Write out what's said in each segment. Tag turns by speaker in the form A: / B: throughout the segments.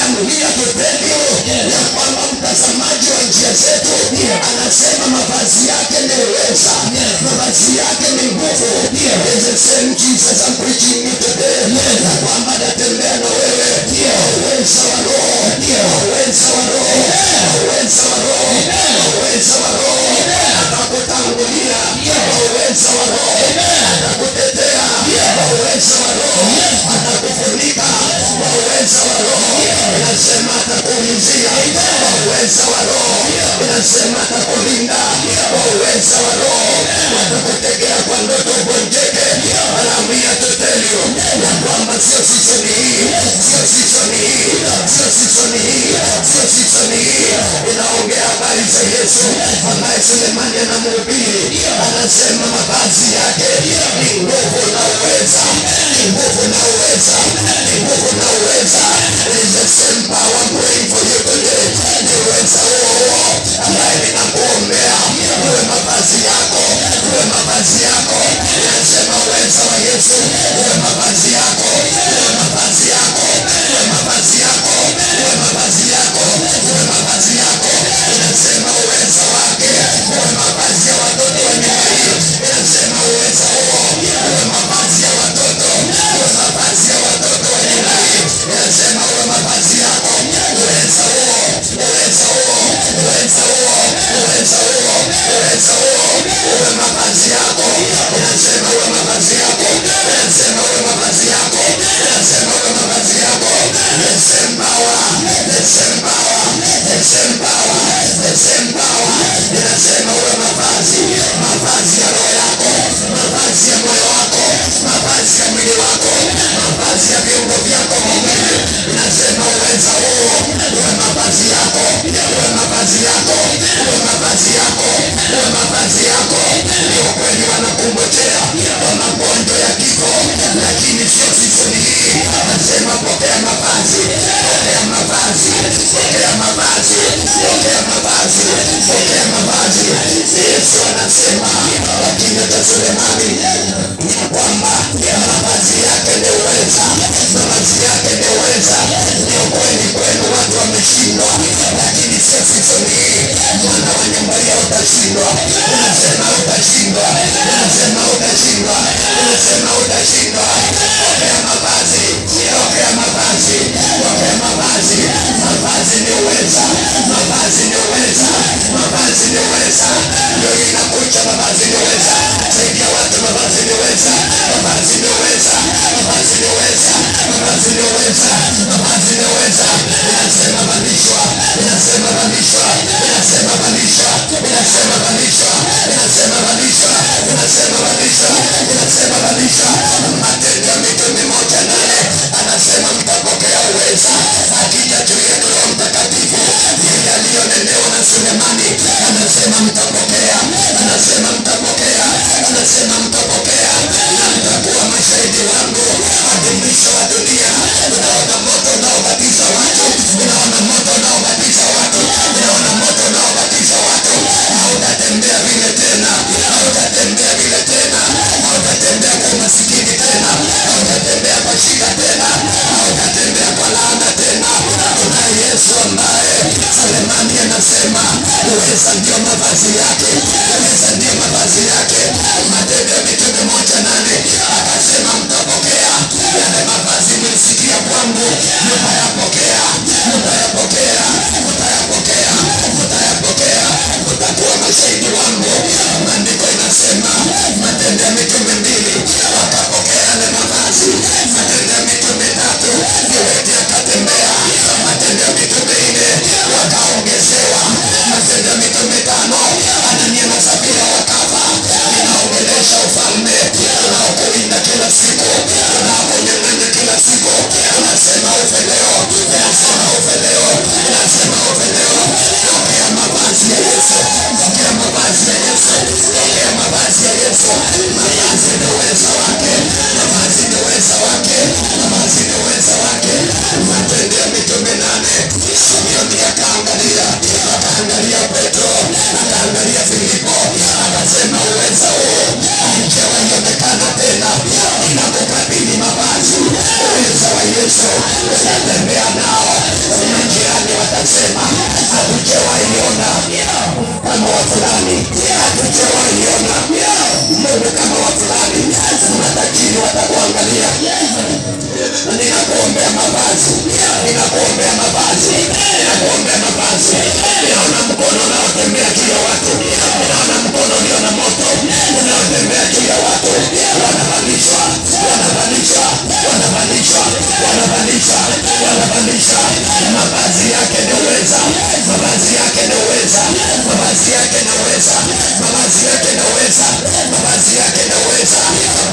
A: am here to tell you ya kwamba mtazamaji wa njia zetu anasema mavazi yake ni uweza, mavazi yake ni nguvu. Is the same Jesus I'm preaching you today. Na kwamba natembea na wewe uweza wa Roho, uweza wa Roho, uweza wa Roho, uweza wa Roho. Atakutangulia uweza wa Roho, atakutetea uweza wa Roho, atakufunika uweza wa Roho. Inasema atakuulizia uweza wa Roho, inasema atakulinda uweza wa Roho, atakutegea kwa ndoto ugonjeke. Anaambia tuteliyo ya kwamba sio season hii, sio season hii, sio season hii, sio season hii. Inaongea habari za Yesu ambaye Sulemani anamhubiri. Anasema mavazi yake ni nguvu na uweza, ni nguvu na uweza, ni nguvu na uweza. It is the same power I'm praying for you today. Ni uweza huo ambaye ninakuombea uwe mavazi yako, uwe mavazi yako. Inasema uweza wa Yesu uwe mavazi yako, uwe mavazi yako, uwe mavazi yako, uwe mavazi yako, uwe mavazi yako. Inasema uweza wake uwe mavazi ya watoto wa nyumba hii. Inasema uweza huo uwe mavazi ya watoto, uwe mavazi ya watoto wa nyumba hii. Inasema uwe mavazi yako, uweza huo, uweza huo, uweza huo, uweza huo, uweza huo uwe mavazi yako. Inasema uwe mavazi yako, inasema uwe mavazi yako, inasema uwe mavazi yako. The same power, the same power, the same power, the same power. Inasema uwe mavazi, mavazi ya roho yako, mavazi ya moyo wako, mavazi ya mwili wako, mavazi ya viungo vyako mwili. Inasema uweza huo uwe mavazi yako, uwe mavazi yako, uwe mavazi yako, uwe mavazi yako. Ni ukweli wanakungojea kwa magonjwa ya kifo, lakini sio season hii. Nasema pokea mavazi, pokea mavazi, pokea mavazi, pokea mavazi, pokea mavazi. Yesu anasema kwa kinywa cha Sulemani kwamba mavazi yake ni uweza, mavazi yake ni uweza. Ni ukweli kwenu watu wameshindwa, lakini sio season hii. Mwana wa nyumba ya utashindwa. Inasema utashindwa, inasema utashindwa, inasema utashindwa. Pokea mavazi, pokea mavazi, pokea mavazi. Mavazi ni uweza, mavazi ni uweza, mavazi ni uweza. Ndio inakuja mavazi ni uweza. Saidia watu, mavazi ni uweza, mavazi ni uweza, mavazi ni uweza, mavazi ni uweza, mavazi ni uweza. Inasema valishwa, inasema valishwa, inasema valishwa, inasema valishwa, inasema valishwa, inasema valishwa, inasema valishwa. Matendo ya Mitume 1:8 anasema mtapokea uweza akija juu yenu Roho Mtakatifu. Yeye aliyonenewa na Sulemani anasema mtapokea, anasema mtapokea, anasema mtapokea, na mtakuwa mashahidi wangu hadi mwisho wa dunia. Unaona moto unaobatiza watu, unaona moto unaobatiza watu, unaona moto unaobatiza watu. Hautatembea vile tena, hautatembea vile tena, hautatembea kwa masikini tena, hautatembea kwa shida tena, hautatembea kwa laana tena. Kuna Yesu ambaye Sulemani anasema uweza ndio mavazi yake, uweza ndio mavazi yake. Matendo ya Mitume 1:8 akasema mtapokea yale mavazi mlisikia kwangu, mtayapokea, mtayapokea, mtayapokea, mtayapokea, mtakuwa mashahidi wangu. Maandiko inasema Matendo ya Mitume 2 wakapokea yale mavazi. Matendo ya Mitume 3 viwete akatembea. Matendo ya Mitume 4 wakaongezewa. Matendo ya Mitume 5 Anania na Safira wakafa. Ninaongelesha ufalme unaokulinda kila siku, unakunyang'anya kila siku. Unasema ufe leo, unasema ufe leo, unasema ufe leo. Pokea mavazi ya Yesu, pokea mavazi ya Yesu, pokea mavazi ya Yesu. Mavazi ni uweza wake, mavazi ni uweza wake, mavazi ni uweza wake. Matendo ya Mitume 8 Simeoni akaangalia, akaangalia Petro, akaangalia Filipo, akasema uweza huo haijawahi onekana tena. Ninakukabidhi mavazi, uweza wa Yesu. Yesu utatembea nao. Majirani watasema hatujawaiona kama wa fulani, hatujawaiona Mungu kama wa fulani. Matajiri watakuangalia. Ninakuombea mavazi, ninakuombea mavazi, ninakuombea mavazi. Ninaona mkono unaotembea juu ya watu, ninaona mkono ulio na moto unaotembea juu ya watu. Wanavalishwa, wanavalishwa, wanavalishwa, wanavalishwa, wanavalishwa. Mavazi yake ni uweza, mavazi yake ni uweza, mavazi yake ni uweza, mavazi yake ni uweza, mavazi yake ni uweza,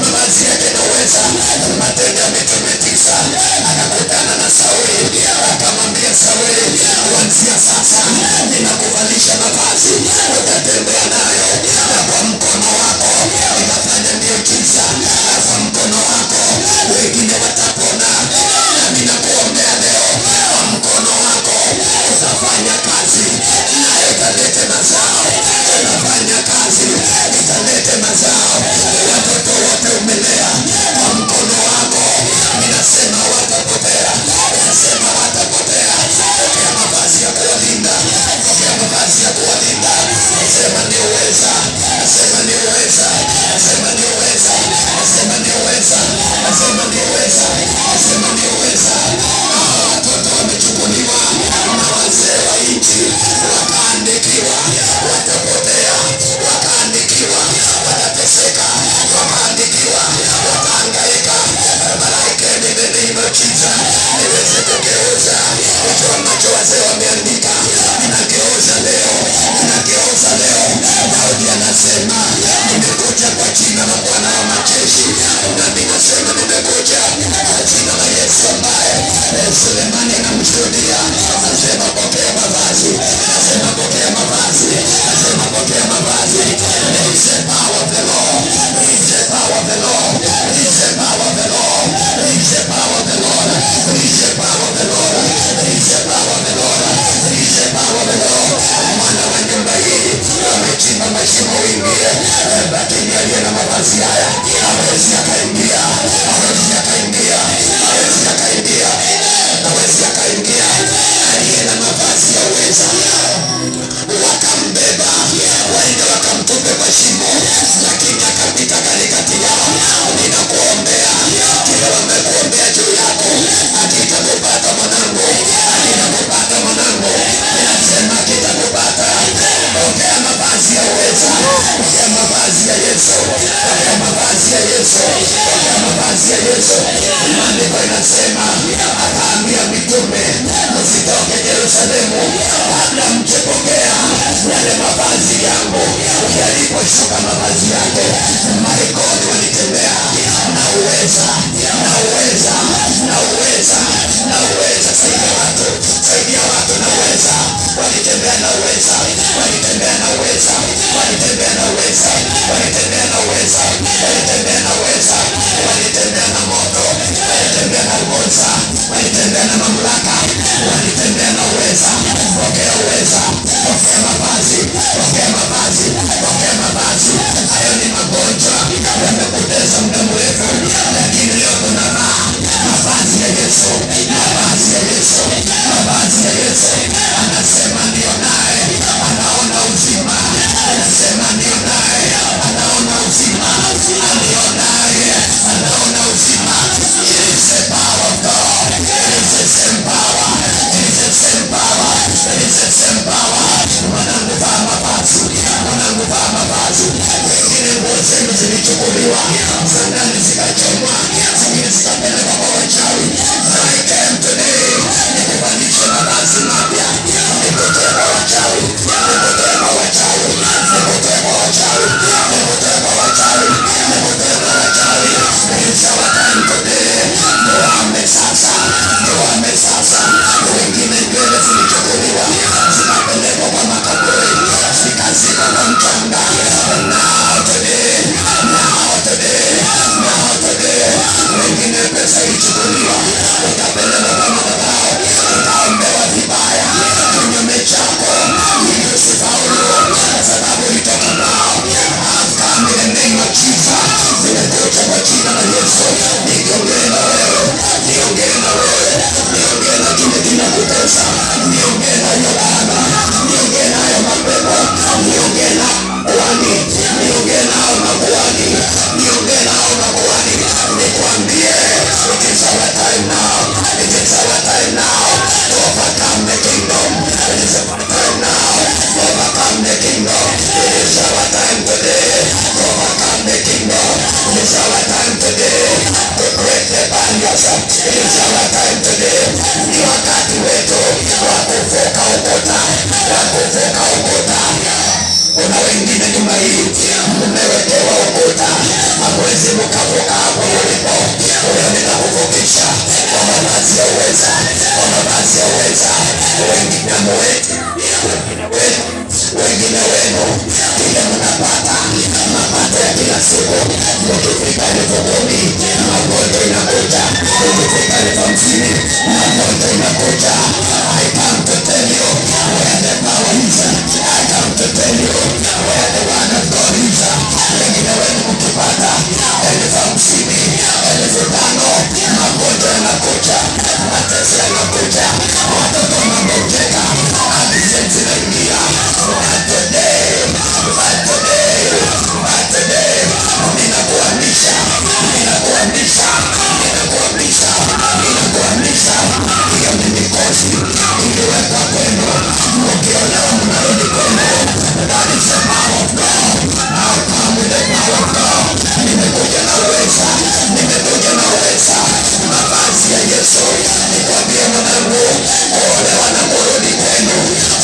A: mavazi yake ni uweza. Matendo ya Mitume 9, akakutana na Sauli, akamwambia Sauli, kuanzia sasa ninakuvalisha mavazi, utatembea nayo, na kwa mkono wako utafanya miujiza, na kwa mkono wako wengine watapona. Na ninakuombea leo, kwa mkono wako utafanya kazi, nayo italete mazao. Utafanya kazi, italete mazao. Watoto wote umelea kwa mkono wako, ninasema watapotea, ninasema watapotea. Pokea mavazi ya kuwalinda, pokea mavazi ya kuwalinda. Nasema ni uweza, nasema ni uweza, nasema ni uweza, nasema ni uweza, nasema ni uweza, nasema ni uweza. Watoto wamechukuliwa na wazee wa nchi, wakaandikiwa watapotea, wakaandikiwa watateseka, wakaandikiwa watahangaika. Malaika in the name of Jesus, niweze kugeuza hicho ambacho wazee wameandika. Ninageuza leo, ninageuza leo. Daudi anasema nimekuja kwa jina la Bwana wa majeshi, nami nasema nimekuja kwa jina la Yesu ambaye Sulemani anamshuhudia. Nasema pokea mavazi, nasema pokea mavazi, nasema pokea mavazi. There is the power of the Lord, there is the power of the Lord, there is the power of the Lord, there is the power of the Lord, there is the power of the Lord, there is the power of the Lord, there is the power of the Lord. Mwana wa nyumba hii amechimba mashimo wingie, lakini aliye na mavazi haya hawezi akaingia, hawezi akaingia, hawezi akaingia, hawezi akaingia. Aliye na mavazi ya uweza wakambeba, waende wakamtupe kwa shimo, lakini akapita katikati yao. Ninakuombea kile wamekuombea juu yako, akitakupata mwanangu, akitakupata mwanangu, ninasema kitakupata. Pokea mavazi ya uweza, pokea mavazi ya Yesu, pokea mavazi ya Yesu, pokea mavazi ya Yesu. Maandiko inasema akaambia mitume, msitoke Yerusalemu kabla mjapokea yale mavazi yangu. Yaliposhuka mavazi yake, malaika walitembea na uweza, na uweza, na uweza, na uweza. Saidia watu, saidia watu na uweza. Walitembea na uweza, walitembea na uweza, walitembea na uweza, walitembea na uweza, walitembea na uweza, walitembea na moto, walitembea na uweza, walitembea na mamlaka, walitembea na uweza. Pokea uweza, pokea mavazi, pokea mavazi, pokea mavazi. Hayo ni magonjwa yamekutesa muda mrefu, lakini leo tunavaa mavazi ya Yesu, mavazi ya Yesu, mavazi ya Yesu. Anasema ndio naye anaona uzima, anasema ndio naye anaona uzima, ndio naye anaona uzima. It is the power of God. uweza, kwa mavazi ya uweza. Wengine wenu ile mnapata mapato ya kila siku, ukifika 10,000 magonjwa inakuja, ukifika 50,000 magonjwa inakuja. I come to tell you where the power is. I come to tell you where the word of God is. Wengine wenu mkipata 50,000, 5,000, magonjwa yanakuja, mateso yanakuja, watoto wanagonjeka, accidents zinaingia. But today, ninakuamisha hiyo ni mikosi iliwekwa kwenu, mkiolewa mnarudi kwenu. That is the power of God. I'll come with the power of God. Nimekuja na uweza. Mavazi ya Yesu. Nikwambie mwanangu, kuolewa na kurudi kwenu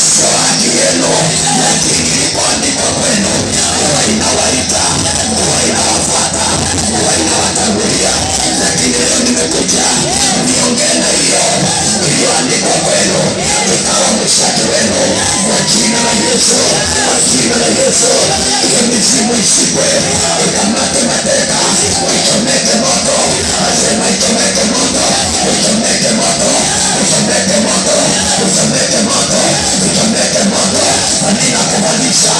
A: sio haki yenu, lakini ilipoandikwa kwenu huwa inawaita, huwa inawafuata, huwa inawatangulia. Lakini leo nimekuja niongee na hiyo iliyoandikwa kwenu, ikawa mshaki wenu kwa jina la Yesu, kwa jina la Yesu. Hiyo mizimu ishikwe, ikamate mateka, ichomeke moto. Nasema ichomeke moto, ichomeke moto, ichomeke moto, ichomeke moto, ichomeke moto. Ninakuvalisha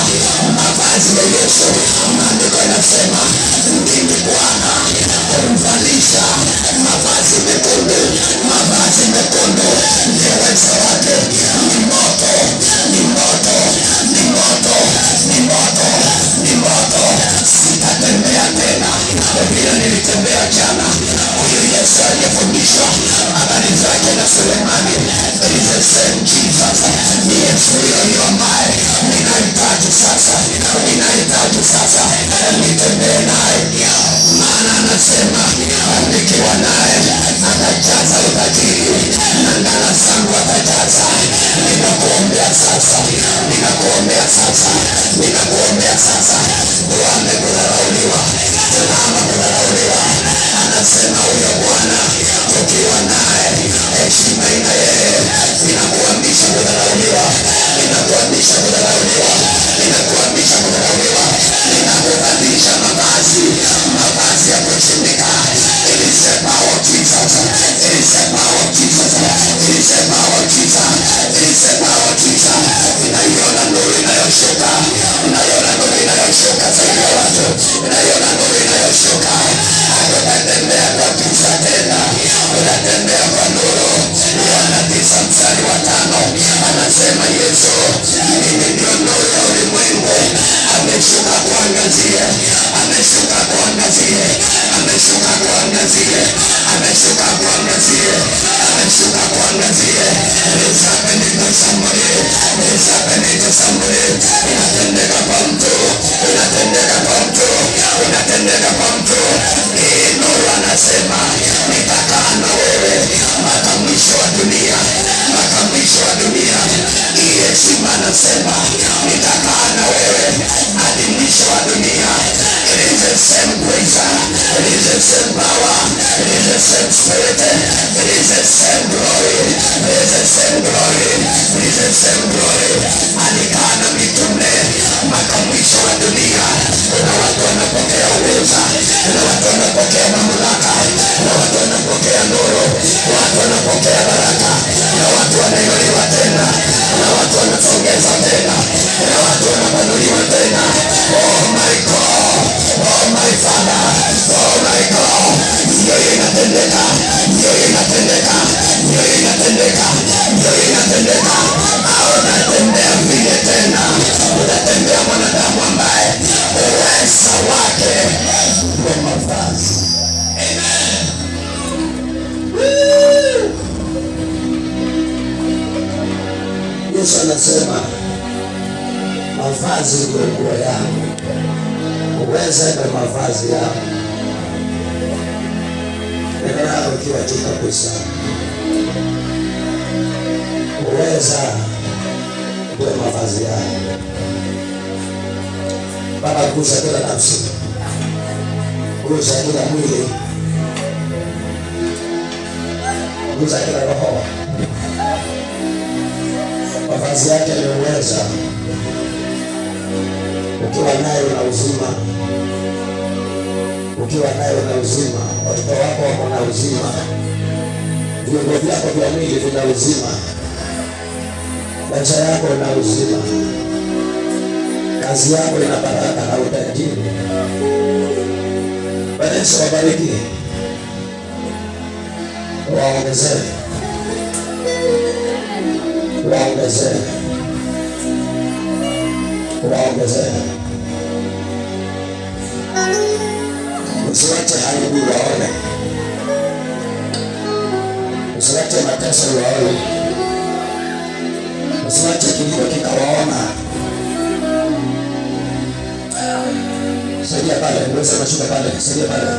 A: mavazi ya Yesu. Maandiko yanasema ndimi Bwana kumvalisha mavazi mekundu. Mavazi mekundu ndio uwezo wake. Ni moto, ni moto, ni moto, ni moto, ni moto. Sitatembea tena vile nilitembea jana. Huyu Yesu aliyefundishwa habari zake na Sulemani, it is the same Jesus. Ni Yesu huyo ambaye ninahitaji sasa nitembee naye, maana anasema nikiwa naye atajaza utajiri na ndala zangu atajaza. Ninakuombea sasa, uame kudharauliwa, unaama kudharauliwa. Anasema huyo Bwana ukiwa naye heshima ina yeye. Ninakuamisha kudharauliwa, ninakuvalisha mavazi ya kushindika. It is the power of Jesus. Inaiona nuru inayoshuka zaidi ya watu, utatembea kwa giza tena, utatembea kwa nuru. Yohana 9:5 anasema Yesu, mimi ndio nuru ya ulimwengu. Ameshuka kuangazia. It's happening to somebody. Inatendeka kwa mtu. Nuru anasema nitakaa na wewe mpaka mwisho wa dunia. Heshima anasema nitakaa na wewe hadi mwisho wa dunia. It is the same grace, it is the same power, it is the same spirit, it is the same glory. Alikaa na mitume mpaka mwisho wa dunia. Kuna watu wanapokea uweza, kuna watu wanapokea mamlaka, kuna watu wanapokea nuru, watu wanapokea baraka, na watu wanainuliwa tena, na watu wanasongezwa tena, na watu wanapanuliwa tena. Oh my God, oh my Father, oh my God. Ndio inatendeka. Utatembea vile tena, utatembea mwanadamu ambaye uwezo wake ndio mavazi. Amen. Yesu anasema mavazi ndio nguo yangu, uweza ndio mavazi yangu. Neno lako likiwa juu kabisa. Uweza ndio mavazi yako. Baba, gusa kila nafsi, gusa kila mwili, Guza kila roho. Mavazi yake ni uweza. Ukiwa naye una uzima. Ukiwa naye una uzima. Watoto wako wako na uzima. Viungo vyako vya mwili vina uzima. Maisha yako ina uzima. Kazi yako ina baraka na utajiri. Bwana Yesu wabariki. Waongezee. Waongezee. Waongezee. Usiwache aibu waone. Usiwache mateso waone. Usiwache kilio kikawaona. Saidia pale, niweze mashuka pale, saidia pale.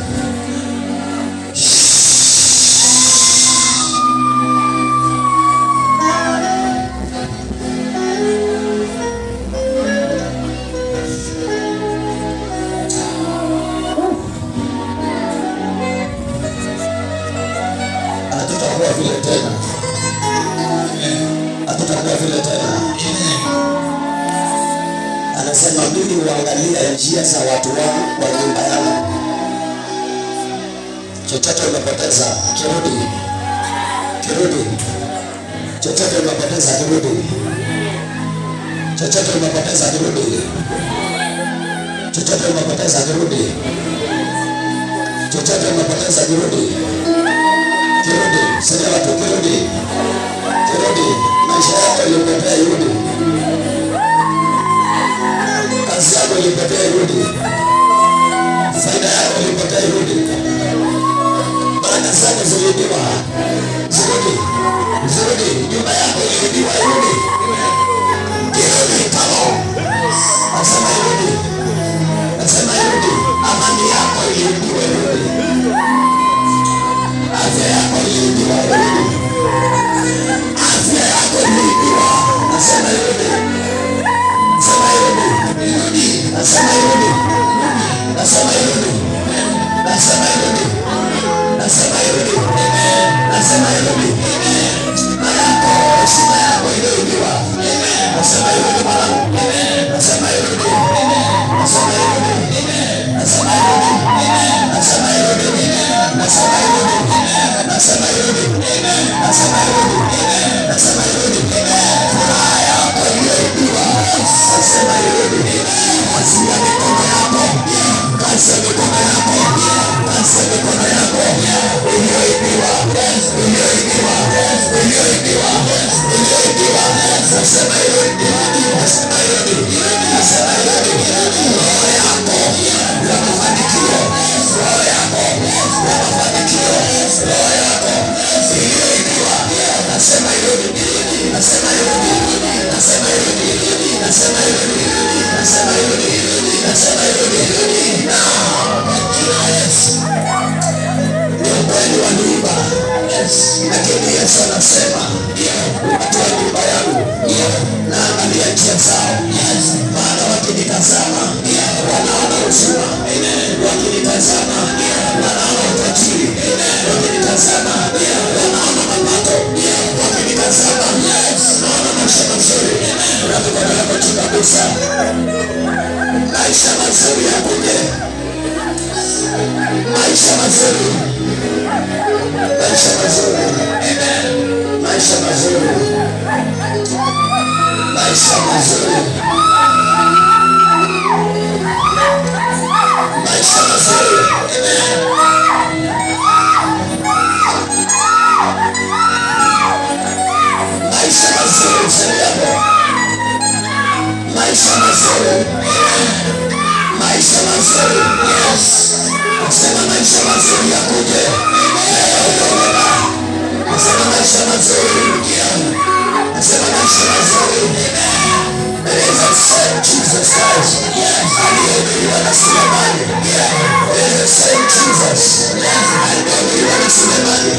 A: Hatutakuwa vile tena. Hatutakuwa vile tena. Anasema mimi huangalia njia za watu wangu kwa nyumba yangu. Chochote umepoteza, kirudi. Kirudi. Chochote umepoteza, kirudi. Chochote umepoteza, kirudi. Chochote umepoteza, kirudi. Chochote umepoteza, kirudi. Kirudi. Sasa watu kirudi. Kirudi. Maisha yako ilipotea, irudi. Kazi yako ilipotea, irudi. Faida yako ilipotea, irudi. Baraka zako ziliibiwa, zirudi. Zirudi. Nyumba yako iliibiwa, irudi. Irudi tamo. Nasema irudi. Nasema irudi. Amani yako iliibiwa, irudi. Afya yako iliibiwa, irudi. Afya yako iliibiwa. Nasema irudi. Nasema irudi. Nasema irudi. Nasema irudi. Nasema irudi. Nasema irudi. Nasema irudi. Heshima yako iliibiwa. Nasema irudi mwanangu. Nasema irudi. Nasema irudi. Nasema irudi. Nasema irudi. Nasema irudi. Nasema irudi. Nasema irudi. Nasema irudi. Furaha yako iliibiwa. Nasema irudi. Kazi ya mikono yako. Kazi ya mikono yako. Kazi ya mikono yako. Iliibiwa. Iliibiwa. Iliibiwa. Iliibiwa. Nasema irudi. Nasema irudi. Nasema irudi. Roho yako ya mafanikio. Roho yako ya mafanikio. Roho yako iliibiwa. Nasema irudi. Nasema irudi. Nasema irudi. Nasema irudi. Nasema irudi. Nasema irudi. Ni ukweli wa nyumba. Lakini Yesu anasema watu wa nyumba yangu na angalia njia zao, maana wakinitazama wanaona uzima, wakinitazama wanaona utajiri, wakinitazama wanaona mapato, wakinitazama wanaona maisha mazuri. Unapigana yako tu kabisa, maisha mazuri yakuje, maisha mazuri, maisha mazuri, maisha mazuri, maisha mazuri, maisha mazuri. Maisha mazuri msaliamo. Maisha mazuri. Maisha mazuri. Yes. Nasema maisha mazuri yakuje. Nasema maisha mazuri. Nasema maisha mazuri. There is a same Jesus Christ. Aliyehubiriwa na Sulemani. There is a same Jesus. Aliyehubiriwa na Sulemani.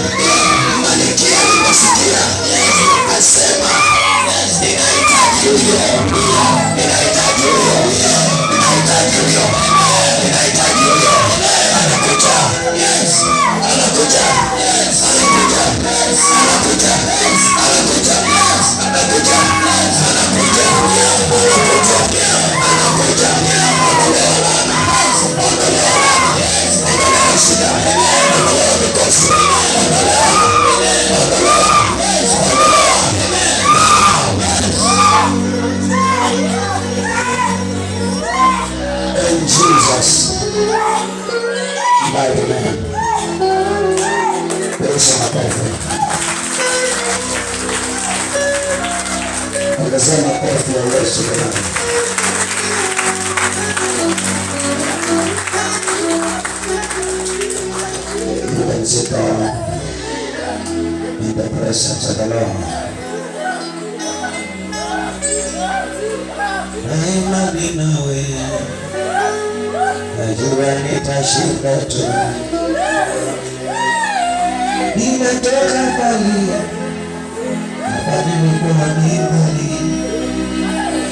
A: Malkia aliposikia asema ninahitaji huyo. Ninahitaji huyo. Ninahitaji huyo. Ninahitaji huyo. Anakuja. Anakuja. Anakuja. Ongeza makofi ya Yesu Bwana. You can sit down in the presence of the Lord. Imani nawe, najua nitashinda tu. Nimetoka mbali, hapa nilikuwa ni mbali,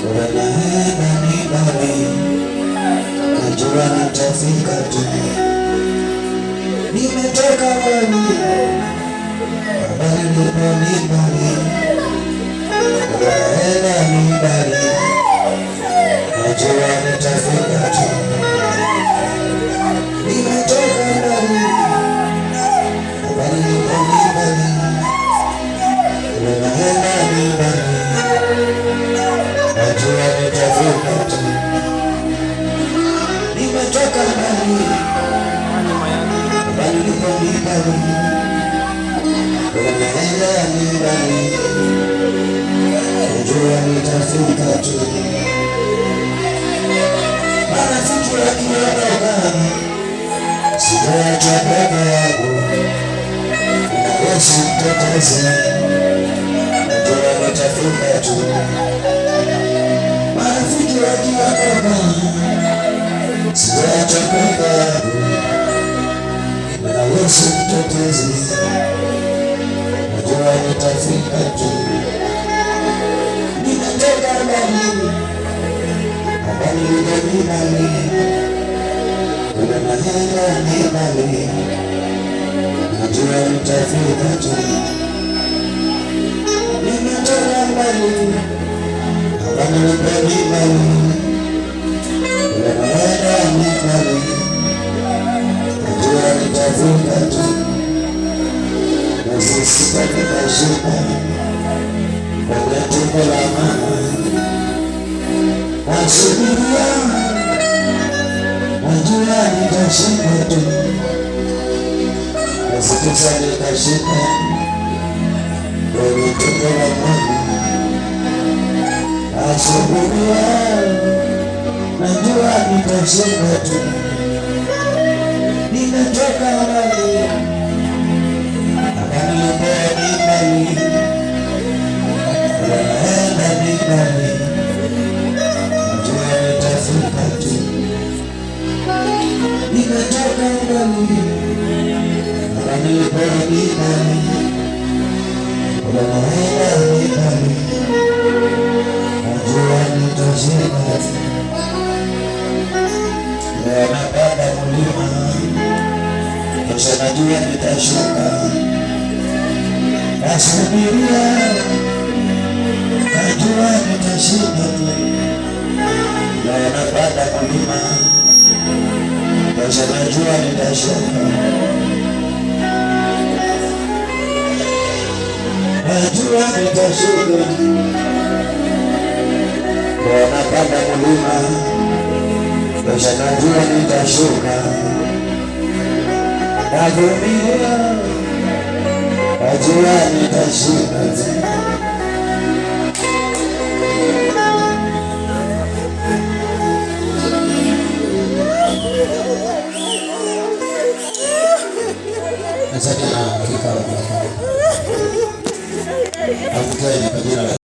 A: bora naenda ni mbali, najua nitafika tu. Nimetoka mbali, hapa nilikuwa ni mbali, bora naenda ni mbali, najua nitafika tu. Nimetoka mbali, hapa nilikuwa ni mbali, bora naenda ni mbali, najua nitafika tu. Nimetoka mbali, hapa nilikuwa ni mbali, bora naenda ni mbali, najua nitafika tu. Marafiki wakiniondoka, sitaacha peke yangu, na Yesu mtetezi, najua nitafika tu. Marafiki wakiniondoka, sitaacha peke yangu, na Yesu mtetezi, najua nitafika tu. Nimetoka mbali, hapa nilikuwa ni mbali, bora naenda ni mbali, najua nitafika tu. Nimetoka mbali, hapa nilikuwa ni mbali, bora naenda ni mbali, najua nitafika tu. Mwezi sita nikashuka kwenye tumbo la mama, nasubiria, najua nitashinda tu. Mwezi tisa nikashuka kwenye tumbo la mama, nasubiria, najua nitashinda tu. Nimetoka mbali, hapa nilikuwa ni mbali, bora naenda ni mbali, najua nitafika tu. Nimetoka mbali, hapa nilikuwa ni mbali, bora naenda ni mbali, najua nitafika tu. Leo napanda mlima, kesho najua nitashuka. Nasubiria, najua nitashinda tu. Leo napanda mlima, kesho najua nitashuka. Najua nitashuka. Leo napanda mlima, kesho najua nitashuka. Navumilia, najua nitashinda tu. Asante na kikao. Asante kwa jina la